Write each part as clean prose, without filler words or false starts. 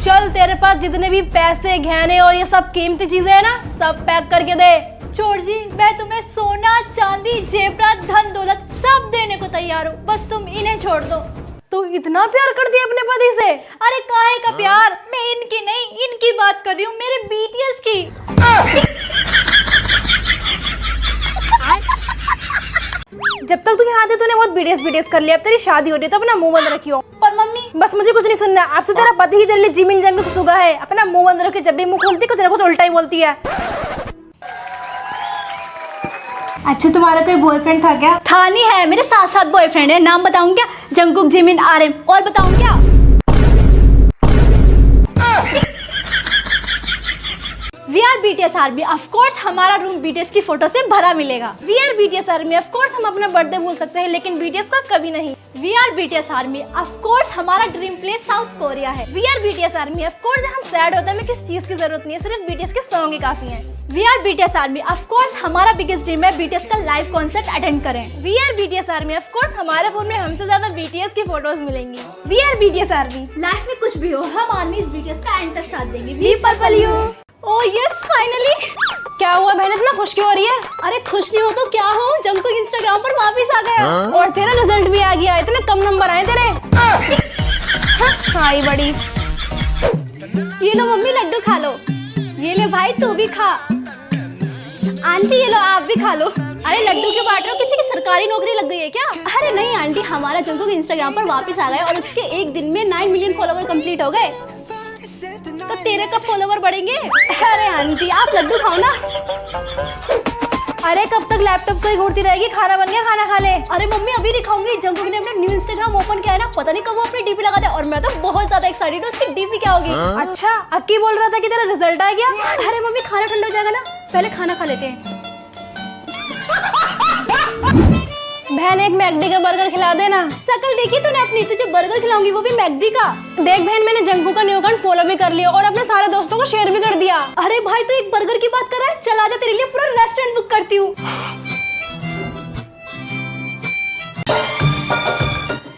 चल तेरे पास जितने भी पैसे गहने और ये सब कीमती चीजें है ना, सब पैक करके दे। चोर जी, मैं तुम्हें सोना चांदी जेवरात धन दौलत सब देने को तैयार हूँ, बस तुम इन्हें छोड़ दो। तू इतना प्यार करती है अपने पति से? अरे काहे का प्यार, मैं इनकी नहीं इनकी बात कर रही हूँ, मेरे बीटीएस की। जब तक तू यहाँ थी तूने बहुत बीटीएस कर लिया, अब तेरी शादी हो रही है तो अपना मुंह बंद रखियो। पर मम्मी, बस मुझे कुछ नहीं सुनना, आपसे तेरा पति ही तेरे लिए जिमिन जंग सुगा है। अपना मुंह बंद रखे, जब भी मुंह खोलती कुछ ना कुछ उल्टा ही बोलती है। अच्छा तुम्हारा कोई बॉयफ्रेंड था क्या? था नहीं है, मेरे साथ साथ बॉयफ्रेंड है। नाम बताऊं क्या? Jungkook, Jimin, RM. और बताऊं क्या? We are BTS army, of course हमारा रूम बीटीएस की फोटो से भरा मिलेगा। We are BTS army, of course हम अपना बर्थडे भूल सकते हैं लेकिन बीटीएस का कभी नहीं। We are BTS army, of course हमारा ड्रीम प्लेस साउथ कोरिया है। We are BTS army, of course हम सैड होते हैं, हमें किस चीज की जरूरत नहीं है, सिर्फ बीटीएस के सॉन्ग ही काफी हैं। We are BTS army, of course हमारा बिगेस्ट ड्रीम है बीटीएस का लाइव कॉन्सर्ट अटेंड करें। We are BTS army, of course हमारे फोन में हमसे ज्यादा बीटीएस की फोटोज मिलेंगी। We are BTS army, life में कुछ भी हो हम आर्मी बीटीएस का एंड तक साथ देंगे। We purple you. Oh yes, finally. क्या हुआ बहन, इतना खुश क्यों हो रही है? अरे खुश नहीं हो तो क्या हो, जंगकुक इंस्टाग्राम पर वापस आ गया। और तेरा रिजल्ट भी आ गया, इतने कम नंबर आए तेरे। हाँ बड़ी। ये लो मम्मी, लड्डू खा लो। ये ले भाई, तू भी खा। आंटी ये लो, आप भी खा लो। अरे लड्डू क्यों बांट रहे हो, किसी की सरकारी नौकरी लग गई है क्या? अरे नहीं आंटी, हमारा जंगकुक इंस्टाग्राम पर वापस आ गया और उसके एक दिन में 9 मिलियन फॉलोवर कंप्लीट हो गए। तो तेरे कब फॉलोवर बढ़ेंगे? अरे आंटी आप लड्डू खाओ ना। अरे कब तक लैपटॉप को ही घूरती रहेगी, खाना बन गया, खाना खा ले। अरे मम्मी अभी दिखाऊंगी, जंगकुक ने अपना न्यू इंस्टाग्राम ओपन किया है ना, पता नहीं कब वो अपनी डीपी लगा दे और मैं तो बहुत ज्यादा एक्साइटेड हूँ उसकी डीपी क्या होगी। अच्छा अक्की बोल रहा था कि तेरा रिजल्ट आ गया। अरे मम्मी खाना ठंडा हो जाएगा ना, पहले खाना खा लेते हैं। बहन एक मैकडी का बर्गर खिला देना। शकल देखी तूने अपनी, तुझे बर्गर खिलाऊंगी वो भी मैकडी का। देख बहन मैंने जंगकुक का न्यू अकाउंट फॉलो भी कर लिया और अपने सारे दोस्तों को शेयर भी कर दिया। अरे भाई तू एक बर्गर की बात कर रहा है, चल आजा तेरे लिए पूरा रेस्टोरेंट बुक करती हूँ।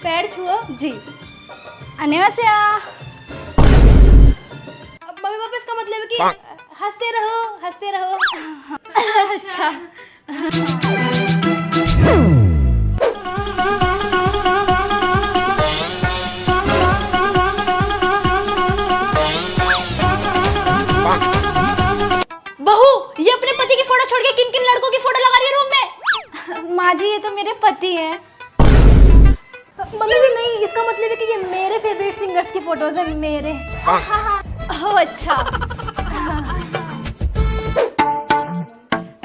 पैर छुओ जी। अन्यवास्या। मम्मी पापा इसका मतलब है कि हंसते रहो हंसते रहो। अच्छा बहू, ये अपने पति की फोटो छोड़ के किन किन लड़कों की फोटो लगा रही है रूम में? माँ जी ये तो मेरे पति हैं। मम्मी जी नहीं, इसका मतलब है कि ये मेरे फेवरेट सिंगर्स की फोटोज हैं मेरे। ओह अच्छा।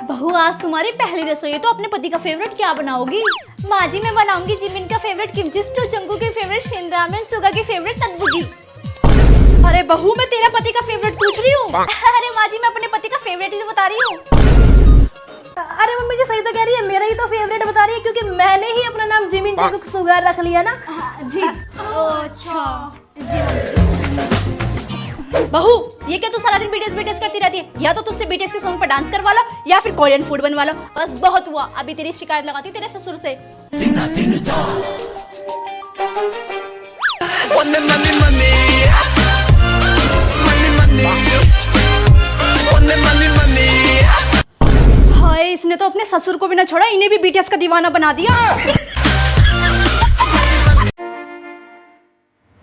बहू आज तुम्हारी पहली रसोई है तो अपने पति का फेवरेट क्या बनाओगी? माँ जी मैं बनाऊंगी जिमिन का फेवरेट किमची स्टू, जंगकुक के फेवरेट शिन रामेन, सुगा के फेवरेट तंदूरी। अरे बहू मैं तेरा पति का फेवरेट पूछ रही हूँ। अरे माँ जी मैं अपने पति का फेवरेट ही तो बता रही हूँ। अरे मम्मी जी सही तो कह रही है, मेरा ही तो फेवरेट बता रही है क्योंकि मैंने ही अपना नाम जिमिन जंगकुक सुगा रख लिया ना। जी अच्छा बहू, ये क्या तू सारा दिन बीटीएस बीटीएस करती रहती है? या तो तुझसे बीटीएस के सॉन्ग पर डांस करवा लो या फिर कोरियन फूड बनवा लो। बस बहुत हुआ, अभी तेरी शिकायत लगाती हूँ तेरे ससुर से। हाय इसने तो अपने ससुर को भी ना छोड़ा, इन्हें भी बीटीएस का दीवाना बना दिया।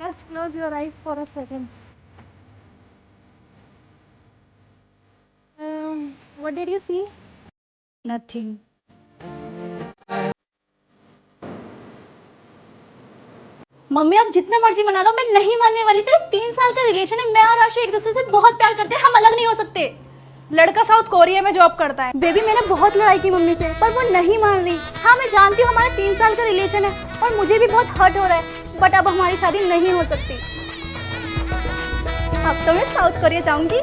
Just close your eyes for a second. What did you see? Nothing. Mummy आप जितना मर्जी मना लो, मैं नहीं मानने वाली। तेरा 3 साल का रिलेशन है, मैं और आशु एक दूसरे से बहुत प्यार करते हैं, हम अलग नहीं हो सकते। लड़का साउथ कोरिया में जॉब करता है। बेबी मैंने बहुत लड़ाई की मम्मी से पर वो नहीं मान रही। हाँ मैं जानती हूँ हमारा 3 साल का रिलेशन है और मुझे भी बहुत हर्ट हो रहा है, बट अब हमारी शादी नहीं हो सकती। अब तो मैं साउथ कोरिया जाऊंगी।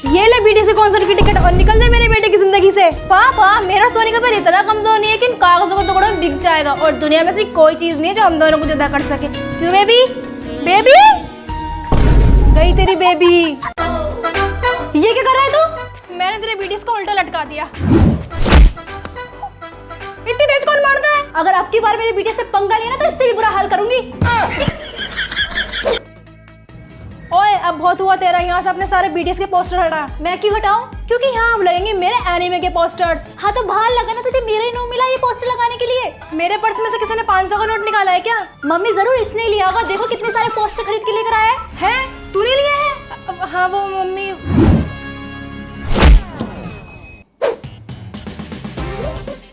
ये ले बीटीएस कॉन्सर्ट की टिकट और निकल जाए मेरे बेटे की जिंदगी से। पापा मेरा सोने का पैर इतना कमजोर नहीं है कि इन कागजों का टुकड़ा बिक जाएगा और दुनिया में से कोई चीज नहीं है जो हम दोनों को जुदा कर सके। क्यों बेबी? बेबी गई तेरी बेबी। ये क्या कर रहा है तू? मैंने तेरे बीटीएस को उल्टा लटका दिया। इतनी तेज कौन मारता है? अगर अब की बार मेरे बीटीएस से पंगा लिया ना तो इससे भी बुरा हाल करूंगी। बहुत हुआ तेरा, यहाँ से अपने सारे बीटीएस के पोस्टर हटा। मैं क्यों हटाऊं? क्योंकि यहाँ अब लगेंगे मेरे एनीमे के पोस्टर्स। हाँ तो बाहर लगा ना, तुझे मेरा ही नोट मिला ये पोस्टर लगाने के लिए। मेरे पर्स में से किसी ने 500 का नोट निकाला है क्या? मम्मी जरूर इसने लिया होगा, देखो कितने सारे पोस्टर खरीद के लेकर आया है। तूने लिए है? हाँ वो मम्मी।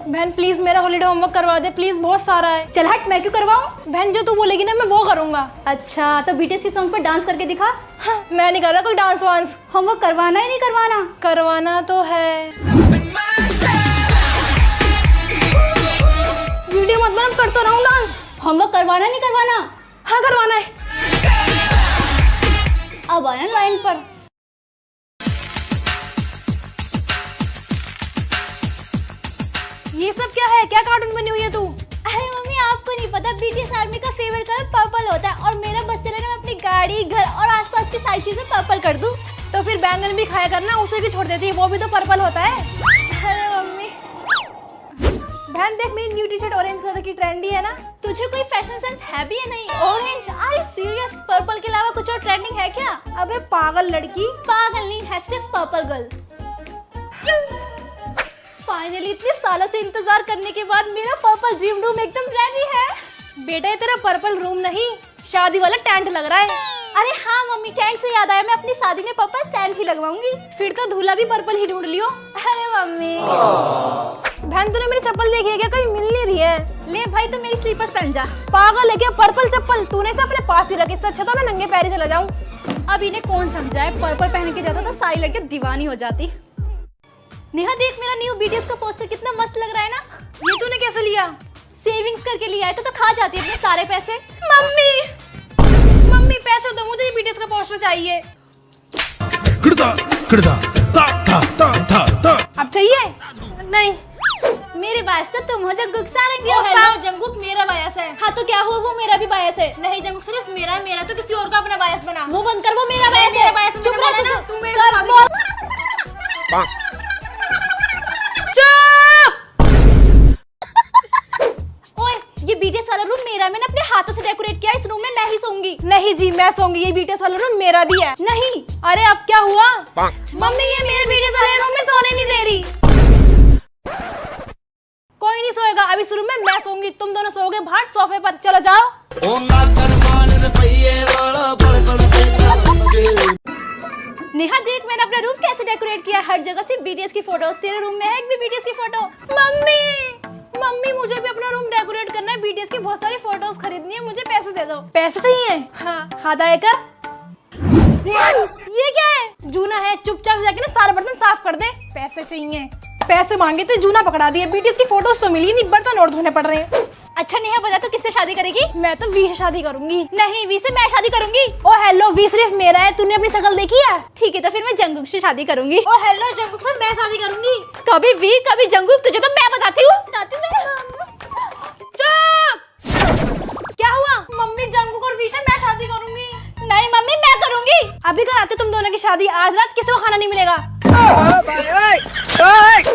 बहन प्लीज मेरा हॉलीडे होमवर्क करवा दे प्लीज, बहुत सारा है। चल हट, मैं क्यों करवाऊं? बहन जो तू बोलेगी ना मैं वो करूंगा। अच्छा तो बीटीएस के सॉन्ग पर डांस करके दिखा। हाँ, मैं नहीं कर रहा कोई डांस वांस। होमवर्क करवाना ही नहीं करवाना? करवाना तो है। वीडियो मत बना, करता रहूं डांस। होमवर्क करवाना नहीं करवाना? हाँ करवाना है। अब आना लाइन पर। ये सब क्या है? क्या कार्टून बनी हुई है तू? अरे मम्मी आपको नहीं पता, बीटीएस आर्मी का फेवरेट कलर पर्पल होता है और मेरा बस चले ना मैं अपनी गाड़ी, घर और आसपास की सारी चीजें पर्पल कर दूं। तो फिर बैंगन भी खाया करना, उसे भी छोड़ देती है, वो भी तो पर्पल होता है। अरे मम्मी। बहन देख मेरी new T shirt orange colour की ट्रेंडी है ना। तुझे कोई फैशन सेंस है भी या नहीं? Orange? Are you serious? Purple के अलावा कुछ और ट्रेंडिंग है क्या? अबे पागल लड़की। पागल नहीं है, सिर्फ पर्पल गर्ल। फाइनली इतने सालों से इंतजार करने के बाद मेरा पर्पल ड्रीम रूम एकदम रेडी है। बेटा ये तेरा पर्पल रूम नहीं, शादी वाला टेंट लग रहा है। अरे हाँ मम्मी, टेंट से याद आया, मैं अपनी शादी में पर्पल टेंट ही लगवाऊंगी। फिर तो दूल्हा भी पर्पल ही ढूंढ लियो। अरे मम्मी। बहन तूने मेरी चप्पल देखी है क्या? कहीं मिल नहीं रही है। ले भाई तो मेरी स्लीपर्स पहन जा। पागल है क्या? पर्पल चप्पल तूने इसे अपने पास ही रखी, इससे अच्छा तो मैं नंगे पैर चला जाऊं। अब इन्हें कौन समझाए, पर्पल पहन के जाता तो सारी लड़कियां दीवानी हो जाती। नेहा देख मेरा न्यू बीटीएस का पोस्टर कितना मस्त लग रहा है ना। ये तूने कैसे लिया? सेविंग्स करके लिया है तो खा जाती है अपने सारे पैसे। मम्मी पैसे दो, मुझे ये बीटीएस का पोस्टर चाहिए। अब चाहिए? नहीं। मेरे बायस से तुम हो जंगुक सारंगी। हेलो जंगुक, मेरा बायस है। हाँ तो क्या हुआ, वो मेरा भी बायस है। नहीं जंगुक सिर्फ मेरा है, मेरा तो किसी और का अपना बायस बना। मुंह बंद कर, वो मेरा बायस है। बायस चुप रह तू मेरे साथ। ओए ये बीटीएस वाला रूम मेरा, मैंने अपने हाथों से डेकोरेट किया। इस रूम में मैं ही सोऊंगी। नहीं जी मैं सोऊंगी, ये बीटीएस वाला रूम मेरा भी है। नहीं। अरे अब क्या हुआ? मम्मी ये मेरे बीटीएस वाले रूम में सोने नहीं दे रही। कोई नहीं सोएगा, अब इस रूम में मैं सोऊंगी, तुम दोनों सोओगे बाहर सोफे पर। चलो जाओ। नेहा देख मैंने अपना रूम कैसे डेकोरेट किया, हर जगह से बीटीएस की फोटोज। तेरे रूम में है एक भी बीटीएस की फोटो? मम्मी मुझे भी अपना रूम डेकोरेट करना है, बीटीएस की बहुत सारी फोटोज खरीदनी है, मुझे पैसे दे दो। पैसे चाहिए? हाँ हाथ आए कर। ये क्या है? जूना है, चुपचाप जाके ना सारे बर्तन साफ कर दे। पैसे चाहिए। पैसे मांगे तो जूना पकड़ा दिया। बीटीएस की फोटोज तो मिली नहीं, बर्तन और धोने पड़ रहे हैं। अच्छा नेहा बता तू किससे शादी करेगी? मैं तो वी से शादी करूंगी। नहीं वी से मैं शादी करूंगी। ओ हेलो, वी सिर्फ मेरा है, तूने अपनी शक्ल देखी है? ठीक है तो फिर मैं जंगुक से शादी करूंगी। ओ हेलो, जंगुक से मैं शादी करूंगी। कभी वी कभी जंगुक, तुझे तो मैं बताती हूँ। क्या हुआ? मम्मी जंगुक और वी से मैं शादी करूंगी। नहीं मम्मी मैं करूंगी। अभी कराते तुम दोनों की शादी, आज रात किसी को खाना नहीं मिलेगा।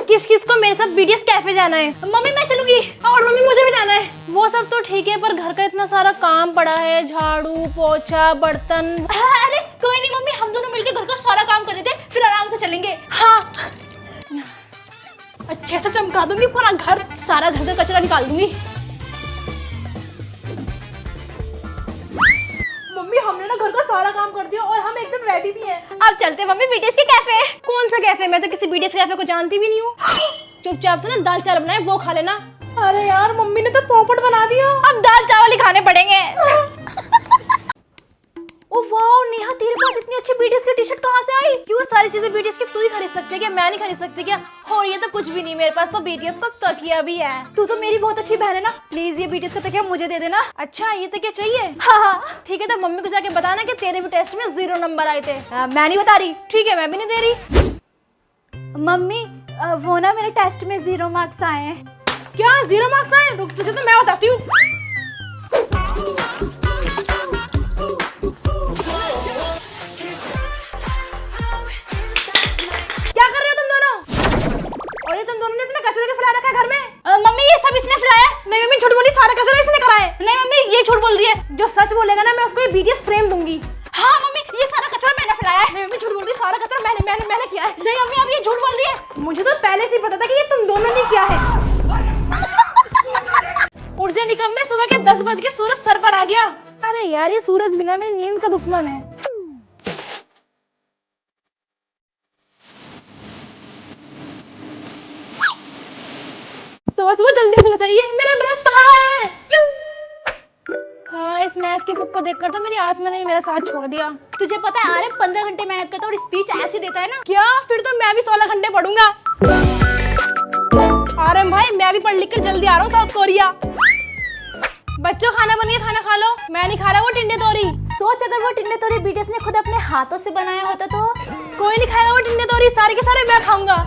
किस किस को मेरे साथ बीटीएस कैफे जाना है? मम्मी मैं चलूंगी। और मम्मी मुझे भी जाना है। वो सब तो ठीक है पर घर का इतना सारा काम पड़ा है, झाड़ू पोछा बर्तन। अरे कोई नहीं मम्मी, हम दोनों मिलकर घर का सारा काम कर देते, फिर आराम से चलेंगे। हाँ अच्छे से चमका दूंगी पूरा घर, सारा घर का कचरा निकाल दूंगी। मम्मी हमने ना घर का सारा काम कर दिया और हम एकदम रेडी भी हैं। अब चलते मम्मी बीटीएस के कैफे। कौन सा कैफे? मैं तो किसी बीटीएस कैफे को जानती भी नहीं हूँ। चुपचाप से ना दाल चावल बनाए वो खा लेना। अरे यार मम्मी ने तो पोपट बना दिया। अब दाल चावल ही खाने पड़ेंगे। ओ वाओ नेहा, तेरे पास इतनी अच्छी बीटीएस की टी-शर्ट कहाँ से आई? क्यों सारी चीजें बीटीएस की तू ही खरीद सकती है क्या? मैं नहीं खरीद सकती क्या? और ये तो कुछ भी नहीं, मेरे पास तो बीटीएस का तकिया भी है। तू तो मेरी बहुत अच्छी बहन है ना, प्लीज ये बीटीएस का तकिया मुझे दे देना। अच्छा ये तकिया चाहिए? हाँ ठीक है तो मम्मी को जाके बताना कि तेरे भी टेस्ट में 0 नंबर आए थे। मैं नहीं बता रही। ठीक है मैं भी नहीं दे रही। मम्मी वो ना मेरे टेस्ट में 0 मार्क्स आए हैं। क्या 0 मार्क्स आए? रुक तुझे तो मैं बताती हूँ। क्या कर रहे हो तुम दोनों? और ये तुम दोनों ने इतना कचरा फैला रखा है घर में। मम्मी ये सब इसने फैलाया। नहीं मम्मी झूठ बोली, सारा कचरा इसने करा है। नहीं मम्मी ये झूठ बोल रही है। जो सच बोलेगा ना मैं उसको ये बीटीएस फ्रेम दूंगी। हाँ मम्मी ये सारा कचरा मैंने सारा खतरा मैंने किया है। नहीं अम्मी, आप ये झूठ बोल रही है। मुझे तो पहले से ही पता था कि ये तुम दोनों ने किया है। उठ जा निकम्मे, सुबह के 10 बज के सूरज सर पर आ गया। अरे यार ये सूरज बिना मेरी नींद का दुश्मन है। सुबह जल्दी उठना चाहिए। मेरा ब्रश कहाँ है? हाँ, इस मैच की बुक को देखकर तो मेरी आत्मा ने मेरा साथ छोड़ दिया। तुझे पता है आर्यन 15 घंटे मेहनत करता है और स्पीच ऐसे देता है ना। क्या? फिर तो मैं भी 16 घंटे पढ़ूंगा। आर्यन भाई, मैं भी पढ़ लिख कर जल्दी आ रहा हूँ साउथ कोरिया। बच्चों खाना बन गया, खाना खा लो। मैं नहीं खा रहा वो टिंडे तोरी। सोच अगर वो टिंडे तोरी बीटीएस ने खुद अपने हाथों से बनाया होता तो। कोई नहीं खाएगा वो टिंडे तोरी, सारे के सारे मैं खाऊंगा।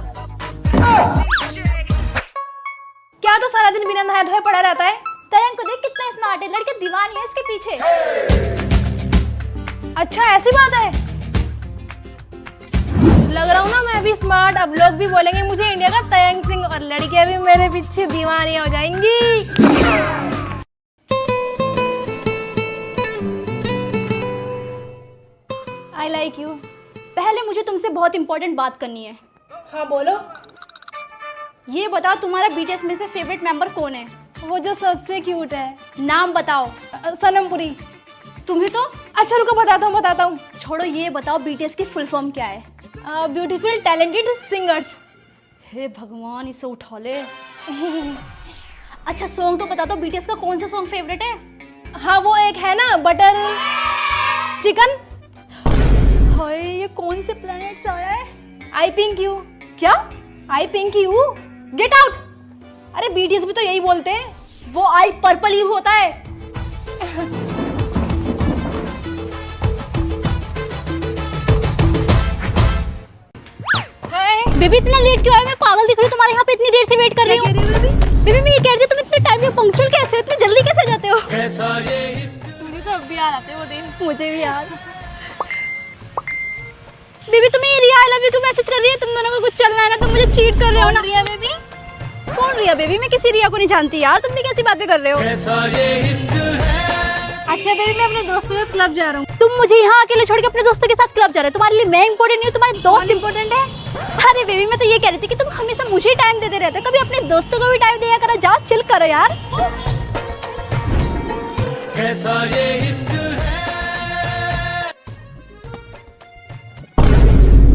क्या तो सारा दिन बिना नहाए धोए पड़ा रहता है? तयंग को देख कितना स्मार्ट है, लड़के दीवानी है इसके पीछे। अच्छा ऐसी बात है। लग रहा हूँ ना मैं भी स्मार्ट। अब लोग भी बोलेंगे मुझे इंडिया का तयंग सिंह, और लड़कियां भी मेरे पीछे दीवानी हो जाएंगी। I like you. पहले मुझे तुमसे बहुत इंपॉर्टेंट बात करनी है। हाँ बोलो। ये बताओ तुम्हारा बीटीएस में से फेवरेट मेंबर कौन है? वो जो सबसे क्यूट है। नाम बताओ। सनमपुरी। तुम्हें तो। अच्छा रुको बताता हूँ। छोड़ो, ये बताओ बीटीएस की फुल फॉर्म क्या है? Beautiful talented singers. हे भगवान, इसे उठा ले। अच्छा सॉन्ग तो बता दो, बीटीएस का कौन सा सॉन्ग फेवरेट है? हाँ वो एक है ना, बटर चिकन। हाय, ये कौन से प्लेनेट से आया है? आई पिंक यू। क्या? आई पिंक यू, गेट आउट। अरे बीटीएस भी तो यही बोलते हैं। वो आई पर्पल यू होता है। बेबी इतना लेट क्यों आए? मैं पागल दिख रही हूँ तुम्हारे यहाँ पे, इतनी देर से वेट कर रही हूँ। बेबी मैं ये कह रही थी तुम इतने टाइम में पंक्चुअल कैसे हो? इतनी जल्दी कैसे जाते हो? मुझे तो अब भी याद आते वो दिन। मुझे भी यार। बेबी तुम्हें ये रिया आई लव यू क्यों मैसेज कर रही है? तुम दोनों को कुछ चलना है ना, तुम मुझे चीट कर रहे हो ना। रिया बेबी? कौन रिया बेबी? मैं किसी रिया को नहीं जानती यार, तुम भी कैसी बातें कर रहे हो? अच्छा बेबी, मैं अपने दोस्तों के क्लब जा रहा हूँ। तुम मुझे यहाँ अकेले छोड़ के अपने दोस्तों के साथ क्लब जा रहे हो? तुम्हारे लिए मैं इंपॉर्टेंट नहीं हूँ, तुम्हारे दोस्त इम्पोर्टेंट है। अरे बेबी मैं तो ये कह रही थी कि तुम हमेशा मुझे ही टाइम देते रहते हो, कभी अपने दोस्तों को भी टाइम दिया करो। जाओ चिल करो यार। कैसा ये इश्क है।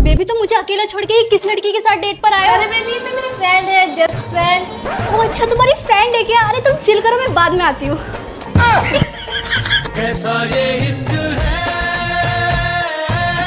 बेबी तुम मुझे अकेला छोड़ के किस लड़की के साथ डेट पर आए हो? अरे बेबी ये तो मेरी फ्रेंड है, जस्ट फ्रेंड। ओ अच्छा, तुम्हारी फ्रेंड है क्या? अरे तुम चिल करो, मैं बाद में आती हूँ। कैसा ये इश्क